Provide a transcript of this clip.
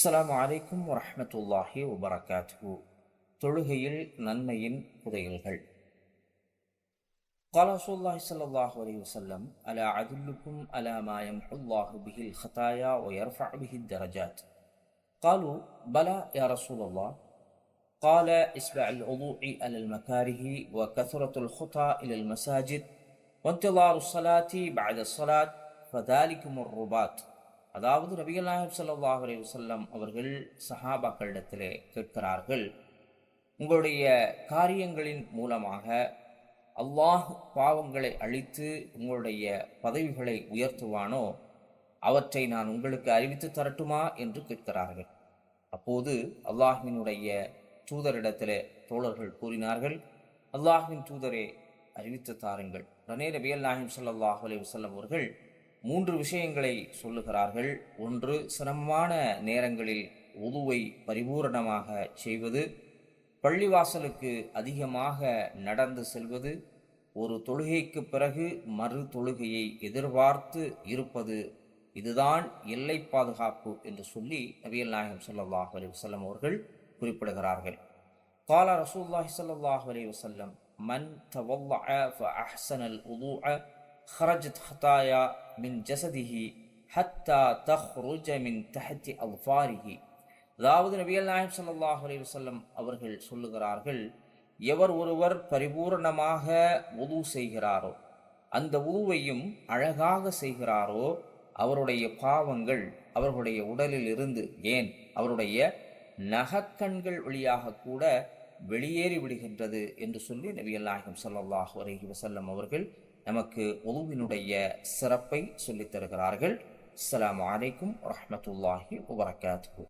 அஸ்ஸலாமு அலைக்கும் வரஹ்மத்துல்லாஹி வபரகாத்துஹு. தொழுகையில் நன்மையின் புதையல்கள். قال رسول الله صلى الله عليه وسلم ألا أدلكم على ما يمحو الله به الخطايا ويرفع به الدرجات قالوا بلى يا رسول الله قال اسبع الوضوء على المكاره وكثرة الخطى إلى المساجد وانتظار الصلاة بعد الصلاة فذلكم الرباط. அதாவது நபிகள் நாயகம் ஸல்லல்லாஹு அலைஹி வஸல்லம் அவர்கள் சஹாபாக்களிடத்திலே கேட்கிறார்கள், உங்களுடைய காரியங்களின் மூலமாக அல்லாஹ் பாவங்களை அழித்து உங்களுடைய பதவிகளை உயர்த்துவானோ அவற்றை நான் உங்களுக்கு அறிவித்து தரட்டுமா என்று கேட்கிறார்கள். அப்போது அல்லாஹ்வினுடைய தூதரிடத்திலே தோழர்கள் கூறினார்கள், அல்லாஹ்வின் தூதரே அறிவித்து தாருங்கள். உடனே நபிகள் நாயகம் ஸல்லல்லாஹு அலைஹி வஸல்லம் அவர்கள் 3 விஷயங்களை சொல்லுகிறார்கள். ஒன்று, சிரமமான நேரங்களில் உதுவை பரிபூரணமாக செய்வது, பள்ளிவாசலுக்கு அதிகமாக நடந்து செல்வது, ஒரு தொழுகைக்கு பிறகு மறு தொழுகையை எதிர்பார்த்து இருப்பது, இதுதான் எல்லை பாதுகாப்பு என்று சொல்லி நபிகள் நாயகம் ஸல்லல்லாஹு அலைஹி வஸல்லம் அவர்கள் குறிப்பிடுகிறார்கள். قال رسول الله صلى الله عليه وسلم من توضأ فأحسن الوضوء خرجت خطايا من جسده حتى تخرج من تحت أظفاره. அதாவது நபிகள் நாயகம் ஸல்லல்லாஹு அலைஹி வஸல்லம் அவர்கள் சொல்லுகிறார்கள், எவர் ஒருவர் பரிபூரணமாக வுது செய்கிறாரோ, அந்த வுதுவையும் அழகாக செய்கிறாரோ, அவருடைய பாவங்கள் அவர்களுடைய உடலில் இருந்து, ஏன் அவருடைய நகக்கண்கள் வழியாக கூட வெளியேறி விடுகின்றது என்று சொல்லி நபிகள் நாயகம் ஸல்லல்லாஹு அலைஹி வஸல்லம் அவர்கள் நமக்கு வுதுவினுடைய சிறப்பை சொல்லித் தருகிறார்கள். அஸ்ஸலாமு அலைக்கும் வரஹ்மத்துல்லாஹி வபரகாத்துஹு.